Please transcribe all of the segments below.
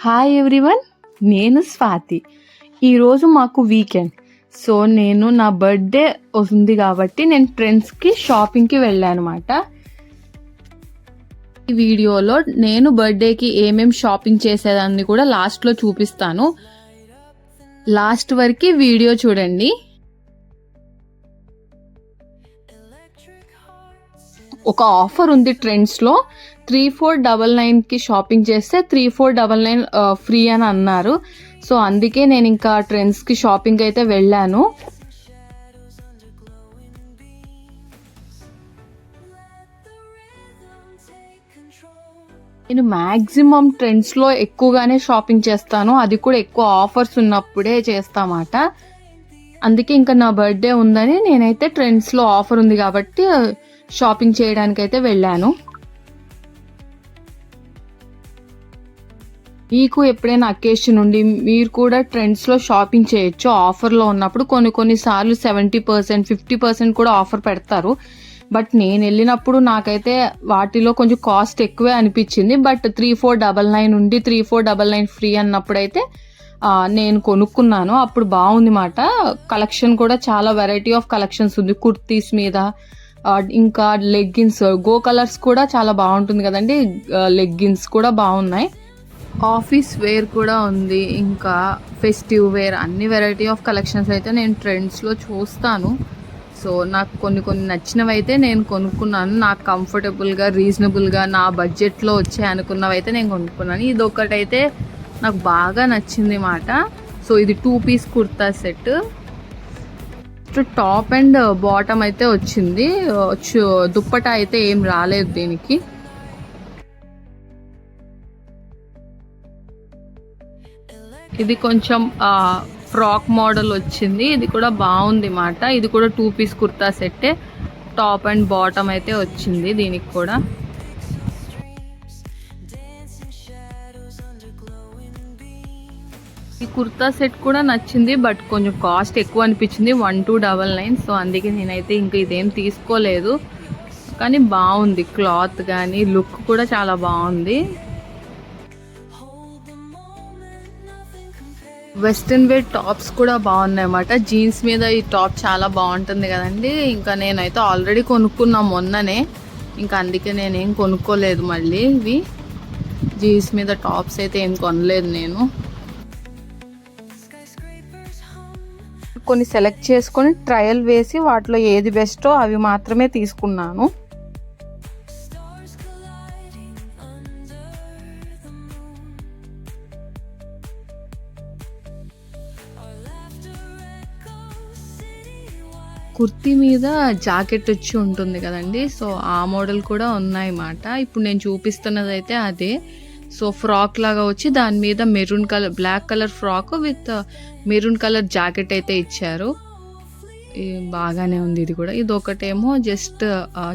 Hi everyone, నేను స్వాతి. ఈరోజు మాకు వీకెండ్. సో నేను నా బర్త్డే ఉంది కాబట్టి నేను ట్రెండ్స్కి షాపింగ్కి వెళ్ళాను అనమాట. ఈ వీడియోలో నేను బర్త్డేకి ఏమేమి షాపింగ్ చేసేదాన్ని కూడా లాస్ట్లో చూపిస్తాను. లాస్ట్ వరకు వీడియో చూడండి. ఒక ఆఫర్ ఉంది ట్రెండ్స్లో. 3499కి షాపింగ్ చేస్తే 3499 ఫ్రీ అని అన్నారు. సో అందుకే నేను ఇంకా ట్రెండ్స్కి షాపింగ్ అయితే వెళ్ళాను. నేను మ్యాక్సిమం ట్రెండ్స్లో ఎక్కువగానే షాపింగ్ చేస్తాను, అది కూడా ఎక్కువ ఆఫర్స్ ఉన్నప్పుడే చేస్తామాట. అందుకే ఇంకా నా బర్త్డే ఉందని నేనైతే ట్రెండ్స్లో ఆఫర్ ఉంది కాబట్టి షాపింగ్ చేయడానికైతే వెళ్ళాను. మీకు ఎప్పుడైనా అకేషన్ ఉండి మీరు కూడా ట్రెండ్స్లో షాపింగ్ చేయొచ్చు. ఆఫర్లో ఉన్నప్పుడు కొన్నిసార్లు 70%, 50% కూడా ఆఫర్ పెడతారు. బట్ నేను వెళ్ళినప్పుడు నాకైతే వాటిలో కొంచెం కాస్ట్ ఎక్కువే అనిపించింది. బట్ 3499 నుండి 3499 ఫ్రీ అన్నప్పుడైతే నేను కొనుక్కున్నాను. అప్పుడు బాగుంది మాట. కలెక్షన్ కూడా చాలా వెరైటీ ఆఫ్ కలెక్షన్స్ ఉంది. కుర్తీస్ మీద, ఇంకా లెగ్గిన్స్, గో కలర్స్ కూడా చాలా బాగుంటుంది కదండి. లెగ్గిన్స్ కూడా బాగున్నాయి. ఆఫీస్ వేర్ కూడా ఉంది, ఇంకా ఫెస్టివ్ వేర్, అన్ని వెరైటీ ఆఫ్ కలెక్షన్స్ అయితే నేను ట్రెండ్స్లో చూస్తాను. సో నాకు కొన్ని నచ్చినవి అయితే నేను కొనుక్కున్నాను. నాకు కంఫర్టబుల్గా, రీజనబుల్గా, నా బడ్జెట్లో వచ్చాయి అనుకున్నవి అయితే నేను కొనుక్కున్నాను. ఇది ఒకటైతే నాకు బాగా నచ్చింది మాట. సో ఇది 2 piece kurta set. Top and bottom అయితే వచ్చింది. దుప్పటా అయితే ఏం రాలేదు దీనికి. ఇది కొంచెం ఫ్రాక్ మోడల్ వచ్చింది. ఇది కూడా బాగుంది మాట. ఇది కూడా 2 పీస్ కుర్తా సెట్టే. టాప్ అండ్ బాటమ్ అయితే వచ్చింది దీనికి కూడా. ఈ కుర్తా సెట్ కూడా నచ్చింది, బట్ కొంచెం కాస్ట్ ఎక్కువ అనిపించింది, 1299. సో అందుకే నేనైతే ఇంకా ఇదేం తీసుకోలేదు. కానీ బాగుంది, క్లాత్ కానీ లుక్ కూడా చాలా బాగుంది. వెస్ట్రన్ వేర్ టాప్స్ కూడా బాగున్నాయి అన్నమాట. జీన్స్ మీద ఈ టాప్ చాలా బాగుంటుంది కదండి. ఇంకా నేనైతే ఆల్రెడీ కొనుక్కున్నా మొన్ననే, ఇంకా అందుకే నేనేం కొనుక్కోలేదు మళ్ళీ. ఇవి జీన్స్ మీద టాప్స్ అయితే ఏం కొనలేదు నేను. కొన్ని సెలెక్ట్ చేసుకొని ట్రయల్ వేసి వాటిలో ఏది బెస్టో అవి మాత్రమే తీసుకున్నాను. కుర్తీ మీద జాకెట్ వచ్చి ఉంటుంది కదండి. సో ఆ మోడల్ కూడా ఉన్నాయి మాట. ఇప్పుడు నేను చూపిస్తున్నది అయితే అదే. సో ఫ్రాక్ లాగా వచ్చి దాని మీద maroon colour, black colour frock with maroon colour jacket అయితే ఇచ్చారు. బాగానే ఉంది ఇది కూడా. ఇది ఒకటేమో జస్ట్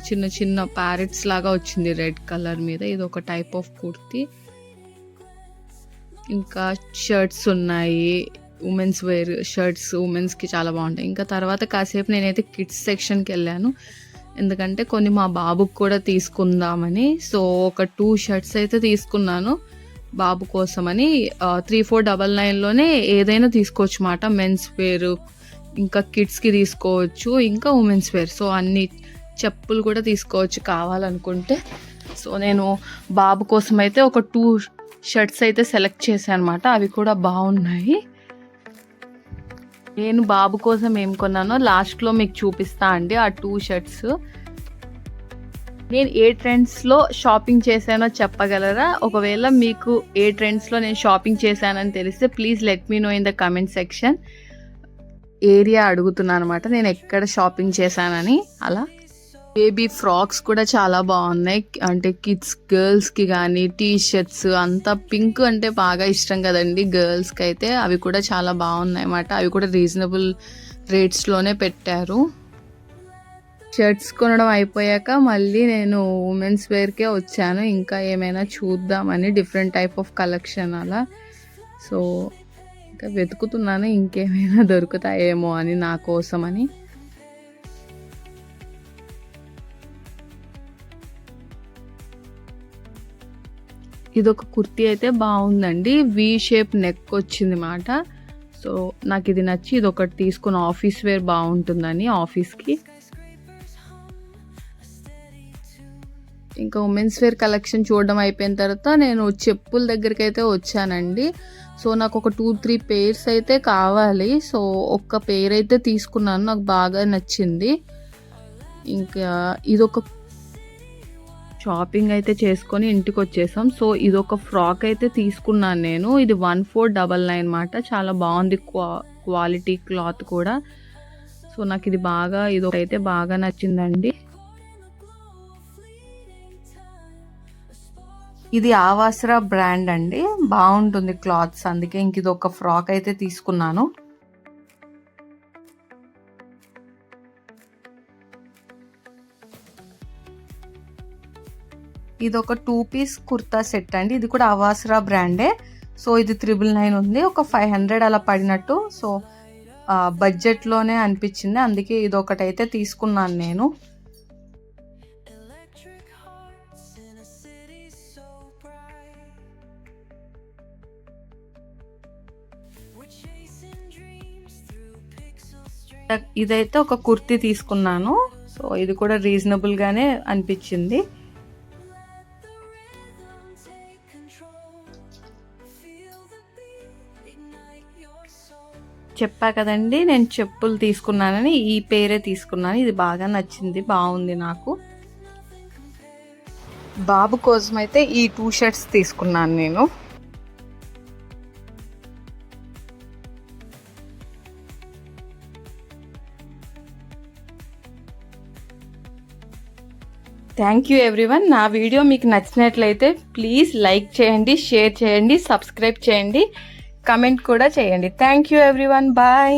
చిన్న చిన్న ప్యారెట్స్ లాగా వచ్చింది రెడ్ కలర్ మీద. ఇది ఒక టైప్ ఆఫ్ కుర్తీ. ఇంకా షర్ట్స్ ఉన్నాయి, ఉమెన్స్ వేర్ షర్ట్స్ ఉమెన్స్కి చాలా బాగుంటాయి. ఇంకా తర్వాత కాసేపు నేనైతే కిడ్స్ సెక్షన్కి వెళ్ళాను, ఎందుకంటే కొన్ని మా బాబుకి కూడా తీసుకుందామని. సో ఒక 2 షర్ట్స్ అయితే తీసుకున్నాను బాబు కోసమని. 3499లోనే ఏదైనా తీసుకోవచ్చు మాట. మెన్స్ వేర్, ఇంకా కిడ్స్కి తీసుకోవచ్చు, ఇంకా ఉమెన్స్ వేర్. సో అన్ని చెప్పులు కూడా తీసుకోవచ్చు కావాలనుకుంటే. సో నేను బాబు కోసం అయితే ఒక 2 షర్ట్స్ అయితే సెలెక్ట్ చేశాను అనమాట. అవి కూడా బాగున్నాయి. నేను బాబు కోసం ఏం కొన్నానో లాస్ట్లో మీకు చూపిస్తా అండి ఆ 2 షర్ట్స్. నేను ఏ ట్రెండ్స్లో షాపింగ్ చేశానో చెప్పగలరా? ఒకవేళ మీకు ఏ ట్రెండ్స్లో నేను షాపింగ్ చేశానని తెలిస్తే please let me know in the comment section. Area అడుగుతున్నాను అనమాట, నేను ఎక్కడ షాపింగ్ చేశానని. అలా బేబీ ఫ్రాక్స్ కూడా చాలా బాగున్నాయి. అంటే కిడ్స్, గర్ల్స్కి కానీ టీ షర్ట్స్, అంతా పింక్ అంటే బాగా ఇష్టం కదండి గర్ల్స్కి అయితే. అవి కూడా చాలా బాగున్నాయి అన్నమాట. అవి కూడా రీజనబుల్ రేట్స్లోనే పెట్టారు. షర్ట్స్ కొనడం అయిపోయాక మళ్ళీ నేను ఉమెన్స్ వేర్కే వచ్చాను, ఇంకా ఏమైనా చూద్దామని, డిఫరెంట్ టైప్ ఆఫ్ కలెక్షన్ అలా. సో ఇంకా వెతుకుతున్నాను ఇంకేమైనా దొరుకుతాయేమో అని నా కోసమని. ఇదొక కుర్తీ అయితే బాగుందండి, వి షేప్ నెక్ వచ్చింది మాట. సో నాకు ఇది నచ్చి ఇది ఒకటి తీసుకున్న, ఆఫీస్ వేర్ బాగుంటుందని ఆఫీస్కి. ఇంకా ఉమెన్స్ వేర్ కలెక్షన్ చూడడం అయిపోయిన తర్వాత నేను చెప్పుల దగ్గరికి అయితే వచ్చానండి. సో నాకు ఒక 2-3 పేర్స్ అయితే కావాలి. సో ఒక్క పేర్ అయితే తీసుకున్నాను, నాకు బాగా నచ్చింది. ఇంకా ఇదొక షాపింగ్ అయితే చేసుకొని ఇంటికి వచ్చేసాం. సో ఇదొక ఫ్రాక్ అయితే తీసుకున్నాను నేను, ఇది 1499 మాట. చాలా బాగుంది క్వాలిటీ క్లాత్ కూడా. సో నాకు ఇది బాగా, ఇదొకైతే బాగా నచ్చిందండి. ఇది ఆవాసరా బ్రాండ్ అండి, బాగుంటుంది క్లాత్స్, అందుకే ఇంక ఇది ఒక ఫ్రాక్ అయితే తీసుకున్నాను. ఇది ఒక 2 పీస్ కుర్తా సెట్ అండి, ఇది కూడా ఆవాసరా బ్రాండే. సో ఇది 999 ఉంది, ఒక 500 అలా పడినట్టు. సో బడ్జెట్లోనే అనిపించింది, అందుకే ఇది ఒకటైతే తీసుకున్నాను నేను. ఇదైతే ఒక కుర్తీ తీసుకున్నాను. సో ఇది కూడా రీజనబుల్ గానే అనిపించింది. చెప్పా కదండి నేను చెప్పులు తీసుకున్నానని, ఈ పేరే తీసుకున్నాను. ఇది బాగా నచ్చింది, బాగుంది నాకు. బాబు కోసం అయితే ఈ 2 షర్ట్స్ తీసుకున్నాను నేను. Thank you everyone. నా వీడియో మీకు నచ్చినట్లయితే ప్లీజ్ లైక్ చేయండి, షేర్ చేయండి, సబ్స్క్రైబ్ చేయండి, కమెంట్ కూడా చేయండి. Thank you everyone, bye.